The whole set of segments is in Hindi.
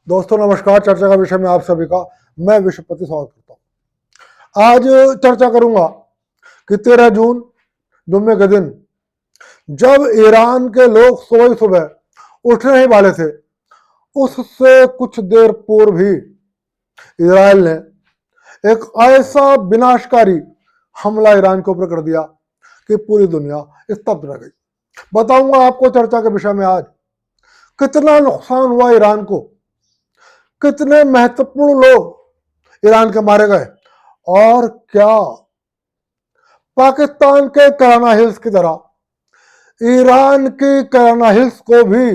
दोस्तों नमस्कार। चर्चा का विषय में आप सभी का मैं विश्वपति स्वागत करता हूँ। आज चर्चा करूंगा कि 13 जून जुम्मे के दिन जब ईरान के लोग सुबह सुबह उठने ही वाले थे, उससे कुछ देर पूर्व ही इजराइल ने एक ऐसा विनाशकारी हमला ईरान के ऊपर कर दिया कि पूरी दुनिया स्तब्ध रह गई। बताऊंगा आपको चर्चा के विषय में आज कितना नुकसान हुआ ईरान को, कितने महत्वपूर्ण लोग ईरान के मारे गए और क्या पाकिस्तान के कराना हिल्स की तरह ईरान की कराना हिल्स को भी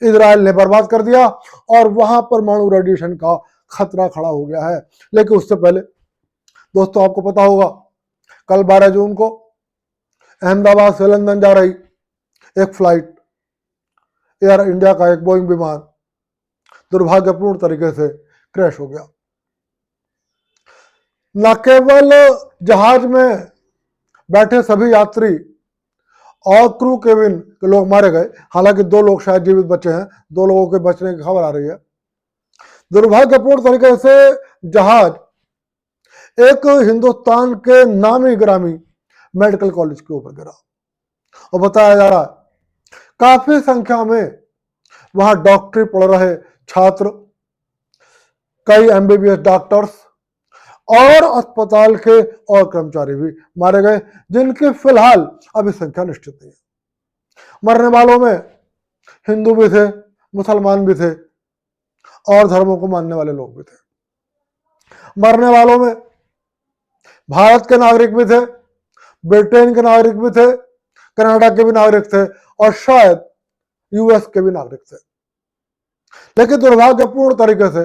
इजराइल ने बर्बाद कर दिया और वहां परमाणु रेडिएशन का खतरा खड़ा हो गया है। लेकिन उससे पहले दोस्तों आपको पता होगा कल 12 जून को अहमदाबाद से लंदन जा रही एक फ्लाइट एयर इंडिया का एक बोइंग विमान दुर्भाग्यपूर्ण तरीके से क्रैश हो गया। न केवल जहाज में बैठे सभी यात्री और क्रू केबिन के लोग मारे गए, हालांकि 2 लोग शायद जीवित बचे हैं, 2 लोगों के बचने की खबर आ रही है। दुर्भाग्यपूर्ण तरीके से जहाज एक हिंदुस्तान के नामी ग्रामी मेडिकल कॉलेज के ऊपर गिरा और बताया जा रहा है काफी संख्या में वहां डॉक्टरी पढ़ रहे छात्र, कई एमबीबीएस डॉक्टर्स और अस्पताल के और कर्मचारी भी मारे गए, जिनकी फिलहाल अभी संख्या निश्चित नहीं है। मरने वालों में हिंदू भी थे, मुसलमान भी थे और धर्मों को मानने वाले लोग भी थे। मरने वालों में भारत के नागरिक भी थे, ब्रिटेन के नागरिक भी थे, कनाडा के भी नागरिक थे और शायद यूएस के भी नागरिक थे। लेकिन दुर्भाग्यपूर्ण तरीके से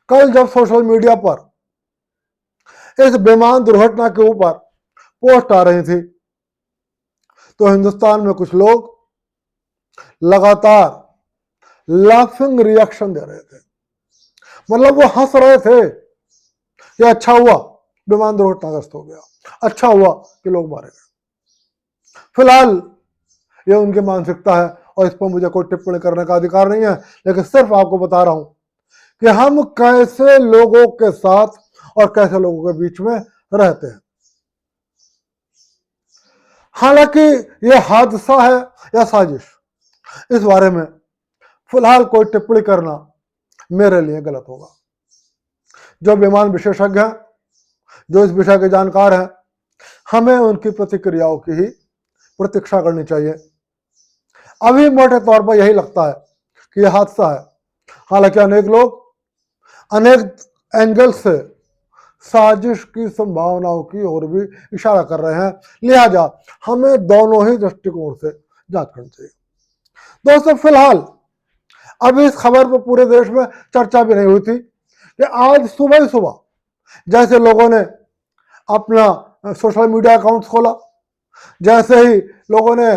कल जब सोशल मीडिया पर इस विमान दुर्घटना के ऊपर पोस्ट आ रही थी तो हिंदुस्तान में कुछ लोग लगातार लाफिंग रिएक्शन दे रहे थे। मतलब वो हंस रहे थे कि अच्छा हुआ विमान दुर्घटनाग्रस्त हो गया, अच्छा हुआ कि लोग मारे गए। फिलहाल ये उनकी मानसिकता है और इस पर मुझे कोई टिप्पणी करने का अधिकार नहीं है, लेकिन सिर्फ आपको बता रहा हूं कि हम कैसे लोगों के साथ और कैसे लोगों के बीच में रहते हैं। हालांकि यह हादसा है या साजिश, इस बारे में फिलहाल कोई टिप्पणी करना मेरे लिए गलत होगा। जो विमान विशेषज्ञ हैं, जो इस विषय के जानकार हैं, हमें उनकी प्रतिक्रियाओं की ही प्रतीक्षा करनी चाहिए। अभी मोटे तौर पर यही लगता है कि यह हादसा है, हालांकि अनेक लोग अनेक एंगल से साजिश की संभावनाओं की ओर भी इशारा कर रहे हैं। लिहाजा हमें दोनों ही दृष्टिकोण से जांच करनी चाहिए। दोस्तों फिलहाल अभी इस खबर पर पूरे देश में चर्चा भी नहीं हुई थी कि आज सुबह ही सुबह जैसे लोगों ने अपना सोशल मीडिया अकाउंट खोला, जैसे ही लोगों ने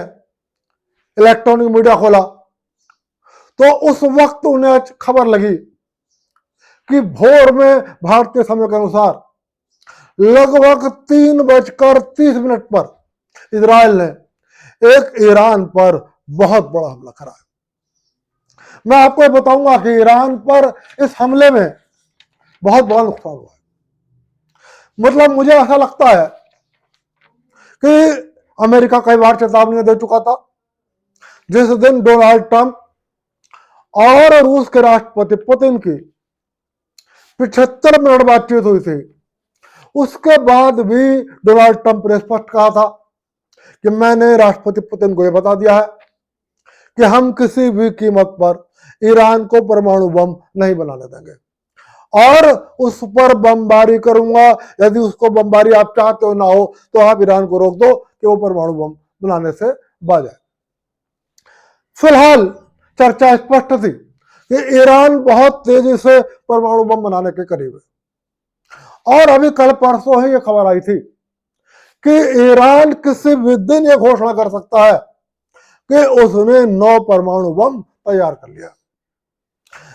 इलेक्ट्रॉनिक मीडिया खोला, तो उस वक्त उन्हें खबर लगी कि भोर में भारतीय समय के अनुसार लगभग 3:30 पर इजराइल ने एक ईरान पर बहुत बड़ा हमला करा है। मैं आपको बताऊंगा कि ईरान पर इस हमले में बहुत बड़ा नुकसान हुआ है। मतलब मुझे ऐसा लगता है कि अमेरिका कई बार चेतावनी दे चुका था। जिस दिन डोनाल्ड ट्रंप और रूस के राष्ट्रपति पुतिन की 75 मिनट बातचीत हुई थी, उसके बाद भी डोनाल्ड ट्रंप ने स्पष्ट कहा था कि मैंने राष्ट्रपति पुतिन को यह बता दिया है कि हम किसी भी कीमत पर ईरान को परमाणु बम नहीं बनाने देंगे और उस पर बमबारी करूंगा। यदि उसको बमबारी आप चाहते हो ना हो तो आप ईरान को रोक दो कि वो परमाणु बम बनाने से बाज आए। फिलहाल चर्चा स्पष्ट थी कि ईरान बहुत तेजी से परमाणु बम बनाने के करीब है और अभी कल परसों ही यह खबर आई थी कि ईरान किसी भी दिन यह घोषणा कर सकता है कि उसने 9 परमाणु बम तैयार कर लिया।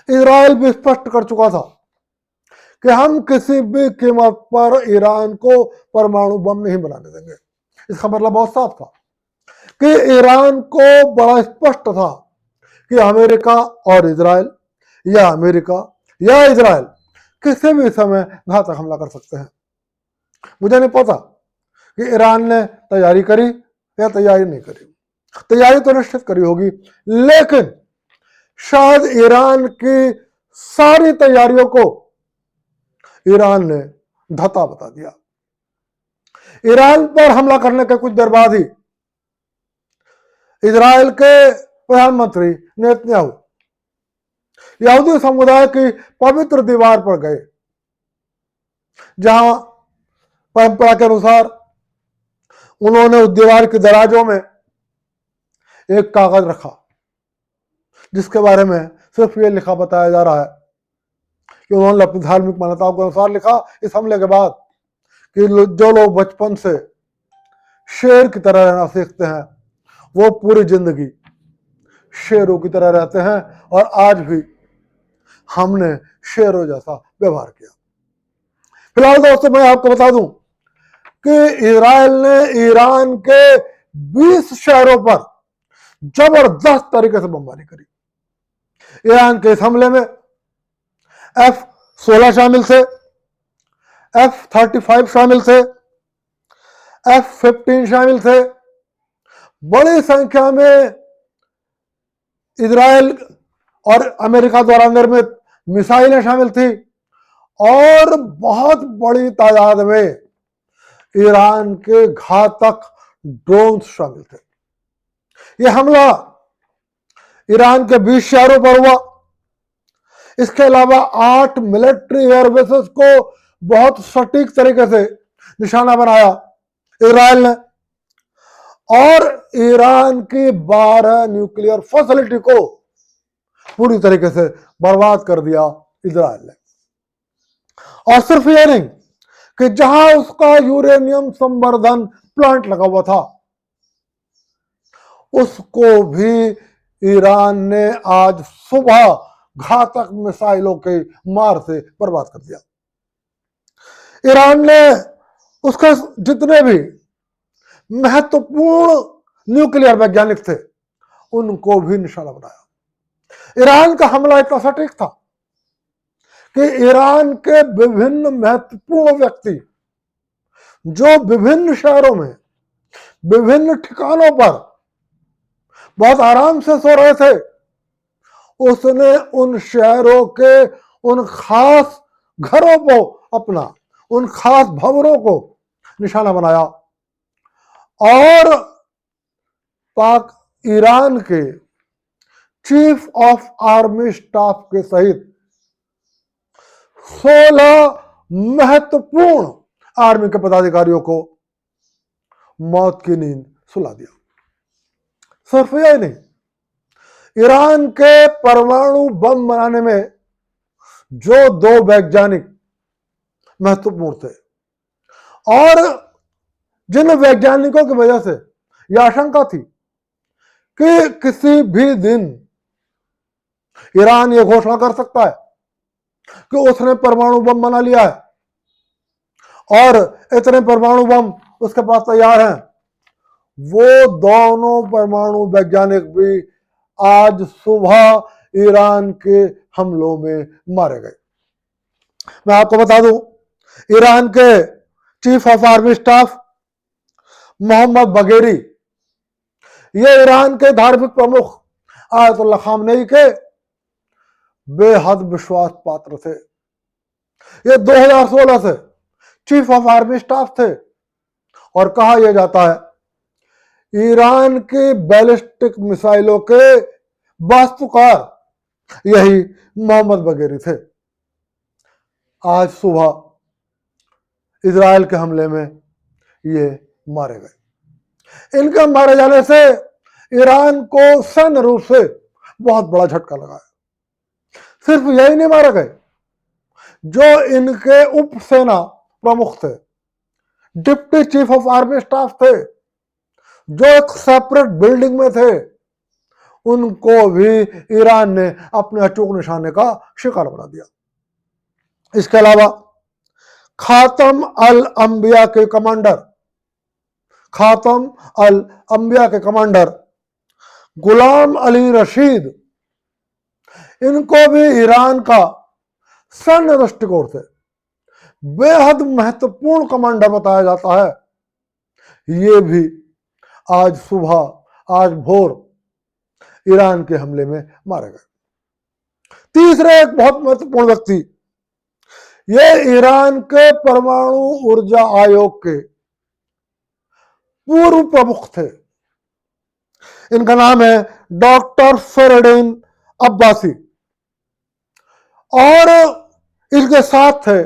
इजराइल भी स्पष्ट कर चुका था कि हम किसी भी कीमत पर ईरान को परमाणु बम नहीं बनाने देंगे। इसका मतलब बहुत साफ था कि ईरान को बड़ा स्पष्ट था कि अमेरिका और इजराइल या अमेरिका या इजराइल किसी भी समय घातक हमला कर सकते हैं। मुझे नहीं पता कि ईरान ने तैयारी करी या तैयारी नहीं करी, तैयारी तो निश्चित करी होगी, लेकिन शायद ईरान की सारी तैयारियों को ईरान ने धता बता दिया। ईरान पर हमला करने के कुछ देर बाद ही इजराइल के प्रधानमंत्री नेतन्याहू यहूदी समुदाय की पवित्र दीवार पर गए, जहां परंपरा के अनुसार उन्होंने उस दीवार की दराजों में एक कागज रखा, जिसके बारे में सिर्फ ये लिखा बताया जा रहा है कि उन्होंने अपनी धार्मिक मान्यताओं के अनुसार लिखा इस हमले के बाद कि जो लोग बचपन से शेर की तरह रहना सीखते हैं वो पूरी जिंदगी शेरों की तरह रहते हैं, और आज भी हमने शेरों जैसा व्यवहार किया। फिलहाल दोस्तों मैं आपको बता दूं कि इजराइल ने ईरान के 20 शहरों पर जबरदस्त तरीके से बमबारी करी। ईरान के इस हमले में F-16 शामिल थे, F-35 शामिल थे, F-15 शामिल थे। बड़ी संख्या में इजराइल और अमेरिका द्वारा निर्मित मिसाइलें शामिल थी, और बहुत बड़ी तादाद में ईरान के घातक ड्रोन्स शामिल थे। यह हमला ईरान के 20 शहरों पर हुआ। इसके अलावा 8 मिलिट्री एयरबेसेस को बहुत सटीक तरीके से निशाना बनाया इजराइल ने, और ईरान की 12 न्यूक्लियर फैसिलिटी को पूरी तरीके से बर्बाद कर दिया इजराइल ने। और सिर्फ ये नहीं कि जहां उसका यूरेनियम संवर्धन प्लांट लगा हुआ था, उसको भी ईरान ने आज सुबह घातक मिसाइलों के मार से बर्बाद कर दिया। ईरान ने उसके जितने भी महत्वपूर्ण न्यूक्लियर वैज्ञानिक थे उनको भी निशाना बनाया। ईरान का हमला इतना सटीक था कि ईरान के विभिन्न महत्वपूर्ण व्यक्ति जो विभिन्न शहरों में विभिन्न ठिकानों पर बहुत आराम से सो रहे थे, उसने उन शहरों के उन खास घरों को अपना, उन खास भवनों को निशाना बनाया, और पाक ईरान के चीफ ऑफ आर्मी स्टाफ के सहित 16 महत्वपूर्ण आर्मी के पदाधिकारियों को मौत की नींद सुला दिया। सिर्फ यही नहीं, ईरान के परमाणु बम बनाने में जो 2 वैज्ञानिक महत्वपूर्ण थे, और जिन वैज्ञानिकों की वजह से यह आशंका थी कि किसी भी दिन ईरान यह घोषणा कर सकता है कि उसने परमाणु बम बना लिया है, और इतने परमाणु बम उसके पास तैयार हैं, वो दोनों परमाणु वैज्ञानिक भी आज सुबह ईरान के हमलों में मारे गए। मैं आपको बता दूं, ईरान के chief of army staff Mohammad Bagheri, ये ईरान के धार्मिक प्रमुख आयतुल्लाह खामनेई के बेहद विश्वास पात्र थे। ये 2016 से चीफ ऑफ आर्मी स्टाफ थे, और कहा यह जाता है ईरान की बैलिस्टिक मिसाइलों के वास्तुकार यही मोहम्मद बगेरी थे। आज सुबह इजराइल के हमले में ये मारे गए। इनके मारे जाने से ईरान को सैन्य रूप से बहुत बड़ा झटका लगा है। सिर्फ यही नहीं मारे गए, जो इनके उप सेना प्रमुख थे, deputy chief of army staff थे, जो एक सेपरेट बिल्डिंग में थे, उनको भी ईरान ने अपने अचूक निशाने का शिकार बना दिया। इसके अलावा खातम अल अंबिया के कमांडर गुलाम अली रशीद, इनको भी ईरान का सैन्य दृष्टिकोण से बेहद महत्वपूर्ण कमांडर बताया जाता है। ये भी आज सुबह, आज भोर ईरान के हमले में मारे गए। तीसरे एक बहुत महत्वपूर्ण व्यक्ति, ये ईरान के परमाणु ऊर्जा आयोग के पूर्व प्रमुख थे। इनका नाम है डॉक्टर फरडीन अब्बासी, और इनके साथ थे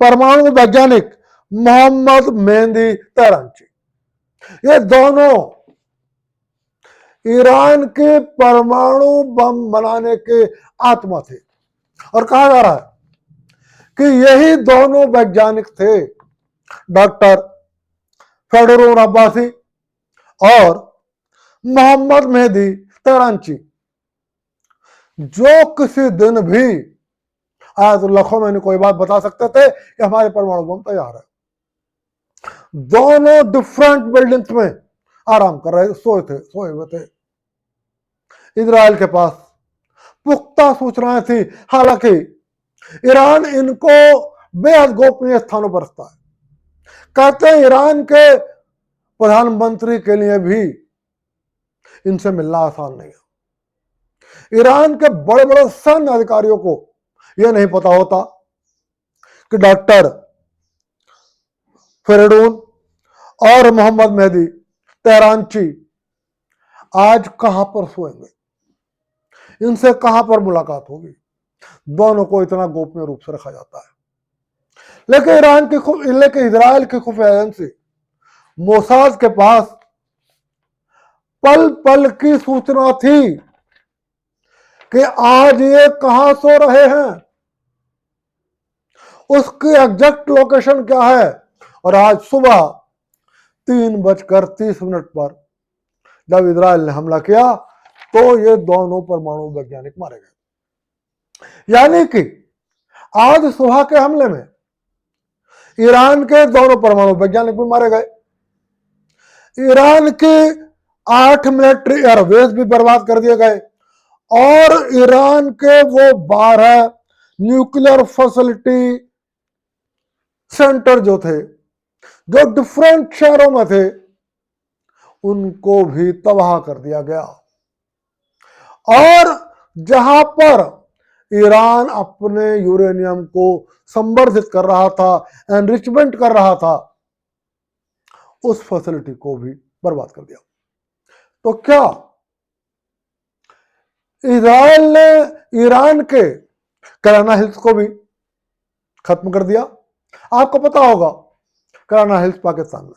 परमाणु वैज्ञानिक मोहम्मद मेहदी तेहरानची। ये दोनों ईरान के परमाणु बम बनाने के आत्मा थे, और कहा जा रहा है कि यही दोनों वैज्ञानिक थे, डॉक्टर फरडीन अब्बासी और मोहम्मद मेहदी तेहरानची, जो किसी दिन भी आयतुल्लाह ख़ोमेनी कोई बात बता सकते थे कि हमारे परमाणु बम तैयार है। दोनों डिफरेंट बिल्डिंग्स में आराम कर रहे, सोए हुए थे। इजराइल के पास पुख्ता सूचनाएं थी, हालांकि ईरान इनको बेहद गोपनीय स्थानों पर रखता है। कहते हैं ईरान के प्रधानमंत्री के लिए भी इनसे मिलना आसान नहीं है। ईरान के बड़े बड़े सैन्य अधिकारियों को यह नहीं पता होता कि डॉक्टर फरडीन और मोहम्मद मेहदी तेहरानची आज कहां पर सोएंगे, इनसे कहां पर मुलाकात होगी। दोनों को इतना गोपनीय रूप से रखा जाता है। लेकिन इजराइल की खुफिया एजेंसी मोसाद के पास पल पल की सूचना थी कि आज ये कहां सो रहे हैं, उसकी एग्जैक्ट लोकेशन क्या है। और आज सुबह 3:30 पर जब इजराइल ने हमला किया तो ये दोनों परमाणु वैज्ञानिक मारे गए। यानी कि आज सुबह के हमले में ईरान के दोनों परमाणु वैज्ञानिक भी मारे गए। ईरान के 8 मिलिट्री एयरबेस भी बर्बाद कर दिए गए, और ईरान के वो 12 न्यूक्लियर फैसिलिटी सेंटर जो थे, जो डिफरेंट शहरों में थे, उनको भी तबाह कर दिया गया। और जहां पर ईरान अपने यूरेनियम को संवर्धित कर रहा था, एनरिचमेंट कर रहा था, उस फैसिलिटी को भी बर्बाद कर दिया। तो क्या इजराइल ने ईरान के कराना हिल्स को भी खत्म कर दिया? आपको पता होगा कराना हिल्स पाकिस्तान में।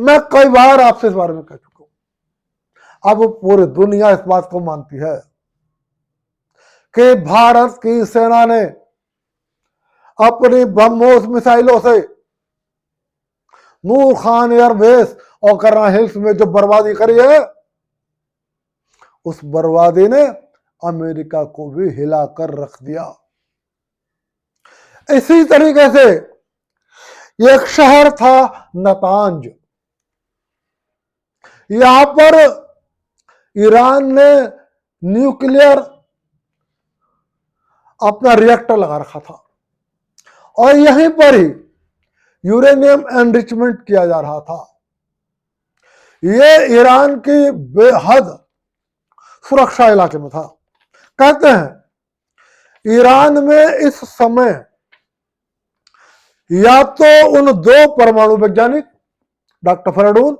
मैं कई बार आपसे इस बारे में कह चुका हूं। अब पूरी दुनिया इस बात को मानती है कि भारत की सेना ने अपनी ब्रह्मोस मिसाइलों से नूर खान एयरबेस और कराना हिल्स में जो बर्बादी करी है, उस बर्बादी ने अमेरिका को भी हिलाकर रख दिया। इसी तरीके से एक शहर था नतांज, यहां पर ईरान ने न्यूक्लियर अपना रिएक्टर लगा रखा था, और यहीं पर ही यूरेनियम एनरिचमेंट किया जा रहा था। यह ईरान की बेहद सुरक्षा इलाके में था। कहते हैं ईरान में इस समय या तो उन 2 परमाणु वैज्ञानिक डॉक्टर फरडीन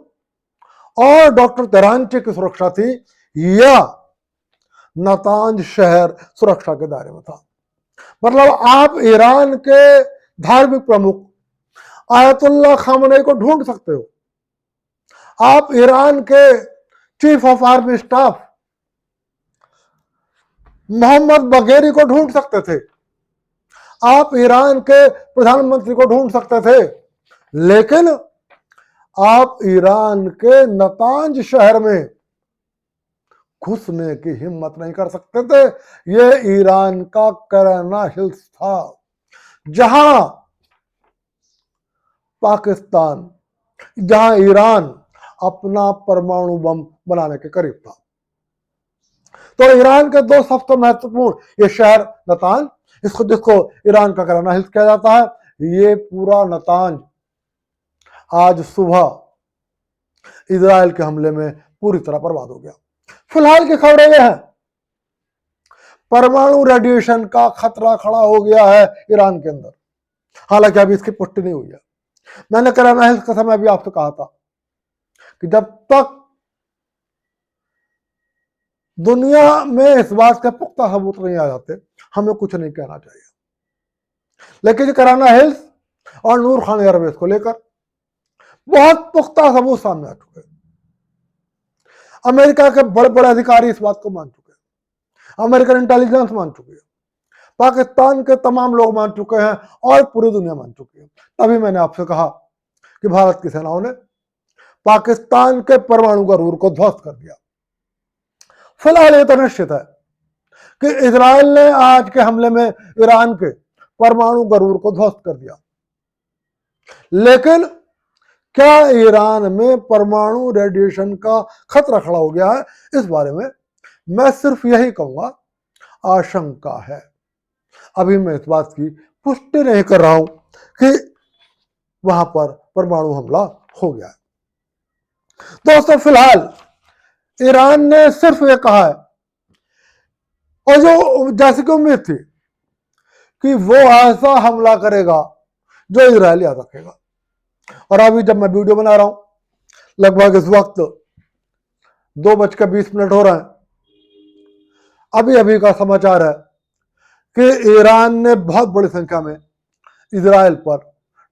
और डॉक्टर तेहरानची की सुरक्षा थी, या नतांज शहर सुरक्षा के दायरे में था। मतलब आप ईरान के धार्मिक प्रमुख आयतुल्लाह ख़ामेनी को ढूंढ सकते हो, आप ईरान के chief of army staff Mohammad Bagheri को ढूंढ सकते थे, आप ईरान के प्रधानमंत्री को ढूंढ सकते थे, लेकिन आप ईरान के नतांज शहर में घुसने की हिम्मत नहीं कर सकते थे। यह ईरान का कराना हिल्स था, जहां पाकिस्तान, जहां ईरान अपना परमाणु बम बनाने के करीब था। तो ईरान के दो सबसे महत्वपूर्ण ये शहर नतांज, इसको जिसको ईरान का कराना हिल्स किया जाता है, ये पूरा नतांज आज सुबह इजराइल के हमले में पूरी तरह बर्बाद हो गया। फिलहाल की खबरें यह है, परमाणु रेडिएशन का खतरा खड़ा हो गया है ईरान के अंदर। हालांकि अभी इसकी पुष्टि नहीं हुई है। मैंने कराना हिल्स का समय भी आपसे कहा था कि जब तक दुनिया में इस बात के पुख्ता सबूत नहीं आ जाते, हमें कुछ नहीं कहना चाहिए। लेकिन कराना हिल्स और नूर खान एयरवेज को लेकर बहुत पुख्ता सबूत सामने आ चुके हैं। अमेरिका के बड़े बड़े अधिकारी इस बात को मान चुके हैं, अमेरिकन इंटेलिजेंस मान चुकी है, पाकिस्तान के तमाम लोग मान चुके हैं और पूरी दुनिया मान चुकी है। तभी मैंने आपसे कहा कि भारत की सेनाओं ने पाकिस्तान के परमाणु गरूर को ध्वस्त कर दिया। फिलहाल ये तो निश्चित है कि इजराइल ने आज के हमले में ईरान के परमाणु गरूर को ध्वस्त कर दिया। लेकिन क्या ईरान में परमाणु रेडिएशन का खतरा खड़ा हो गया है, इस बारे में मैं सिर्फ यही कहूंगा, आशंका है। अभी मैं इस बात की पुष्टि नहीं कर रहा हूं कि वहां पर परमाणु हमला हो गया है। दोस्तों, फिलहाल ईरान ने सिर्फ ये कहा है, और जो जैसे कि उम्मीद थी कि वो ऐसा हमला करेगा जो इजराइल याद रखेगा। और अभी जब मैं वीडियो बना रहा हूं, लगभग इस वक्त 2:20 हो रहे हैं, अभी अभी का समाचार है कि ईरान ने बहुत बड़ी संख्या में इजराइल पर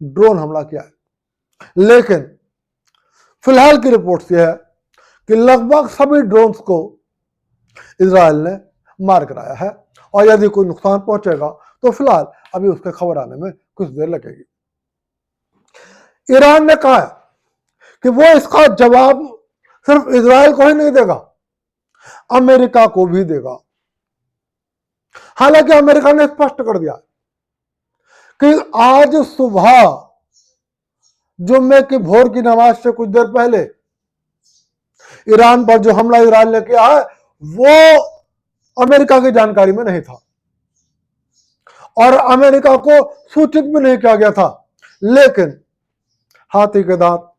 ड्रोन हमला किया है। लेकिन फिलहाल की रिपोर्ट यह है कि लगभग सभी ड्रोन्स को इजराइल ने मार गिराया है, और यदि कोई नुकसान पहुंचेगा तो फिलहाल अभी उसके खबर आने में कुछ देर लगेगी। ईरान ने कहा कि वो इसका जवाब सिर्फ इजराइल को ही नहीं देगा, अमेरिका को भी देगा। हालांकि अमेरिका ने स्पष्ट कर दिया कि आज सुबह जुम्मे की भोर की नमाज से कुछ देर पहले ईरान पर जो हमला इजराइल ने किया है वो अमेरिका की जानकारी में नहीं था और अमेरिका को सूचित भी नहीं किया गया था। लेकिन हाथी के दांत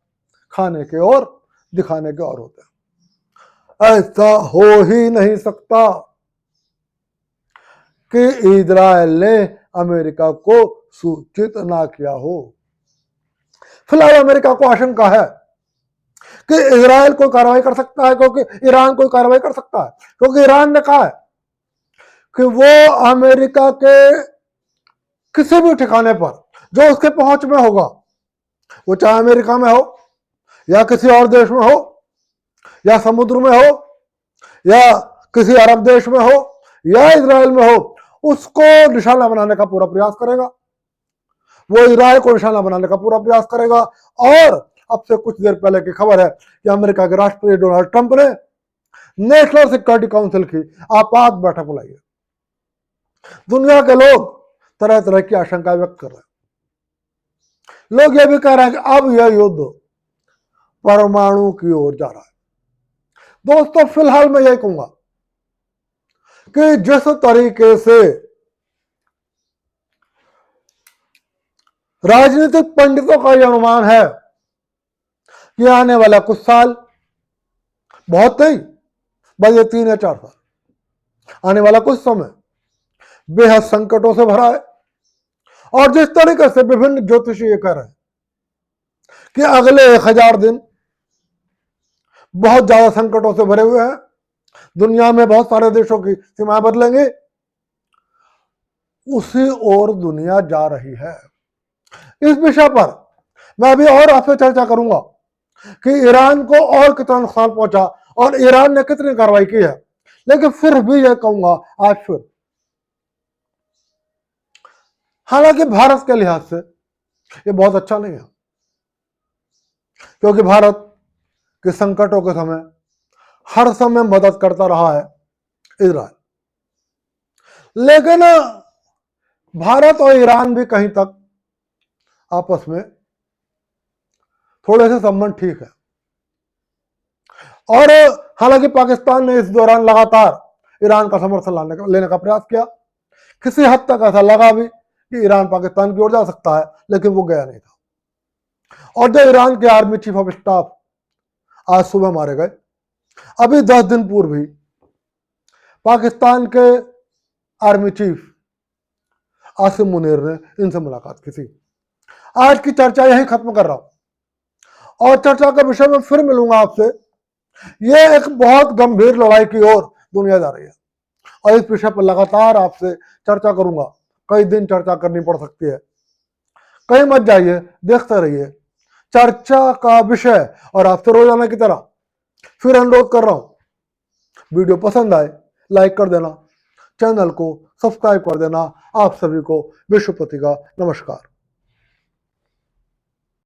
खाने के और दिखाने के और होते हैं। ऐसा हो ही नहीं सकता कि इजराइल ने अमेरिका को सूचित ना किया हो। फिलहाल अमेरिका को आशंका है कि इजराइल कोई कार्रवाई कर सकता है, क्योंकि ईरान कोई कार्रवाई कर सकता है, क्योंकि ईरान ने कहा है कि वो अमेरिका के किसी भी ठिकाने पर जो उसके पहुंच में होगा, वो चाहे अमेरिका में हो या किसी और देश में हो या समुद्र में हो या किसी अरब देश में हो या इजराइल में हो, उसको निशाना बनाने का पूरा प्रयास करेगा। वो इजराइल को निशाना बनाने का पूरा प्रयास करेगा। और अब से कुछ देर पहले की खबर है कि अमेरिका के राष्ट्रपति डोनाल्ड ट्रंप ने नेशनल सिक्योरिटी काउंसिल की आपात बैठक बुलाई है। दुनिया के लोग तरह तरह की आशंका व्यक्त कर रहे हैं। लोग यह भी कह रहे हैं कि अब यह युद्ध परमाणु की ओर जा रहा है। दोस्तों, फिलहाल मैं यही कहूंगा कि जिस तरीके से राजनीतिक पंडितों का यह अनुमान है कि आने वाला कुछ साल, बहुत नहीं बस ये 3 या 4 साल, आने वाला कुछ समय बेहद संकटों से भरा है। और जिस तरीके से विभिन्न ज्योतिषी ये कह रहे हैं कि अगले 1000 दिन बहुत ज्यादा संकटों से भरे हुए हैं, दुनिया में बहुत सारे देशों की सीमाएं बदलेंगी, उसी ओर दुनिया जा रही है। इस विषय पर मैं अभी और आपसे चर्चा करूंगा कि ईरान को और कितना नुकसान पहुंचा और ईरान ने कितनी कार्रवाई की है। लेकिन फिर भी यह कहूंगा आज फिर, हालांकि भारत के लिहाज से यह बहुत अच्छा नहीं है, क्योंकि भारत के संकटों के समय हर समय मदद करता रहा है इजराइल। लेकिन भारत और ईरान भी कहीं तक आपस में थोड़े से संबंध ठीक है। और हालांकि पाकिस्तान ने इस दौरान लगातार ईरान का समर्थन लेने का प्रयास किया। किसी हद तक ऐसा लगा भी कि ईरान पाकिस्तान की ओर जा सकता है, लेकिन वो गया नहीं था। और जो ईरान के आर्मी चीफ ऑफ स्टाफ आज सुबह मारे गए, अभी 10 दिन पूर्व ही पाकिस्तान के आर्मी चीफ आसिम मुनीर ने इनसे मुलाकात की थी। आज की चर्चा यहीं खत्म कर रहा हूं और चर्चा के विषय में फिर मिलूंगा आपसे। ये एक बहुत गंभीर लड़ाई की ओर दुनिया जा रही है और इस विषय पर लगातार आपसे चर्चा करूंगा। कई दिन चर्चा करनी पड़ सकती है। कहीं मत जाइए, देखते रहिए चर्चा का विषय। और आपसे रोजाना की तरह फिर अनुरोध कर रहा हूं, वीडियो पसंद आए लाइक कर देना, चैनल को सब्सक्राइब कर देना। आप सभी को विश्वपति का नमस्कार।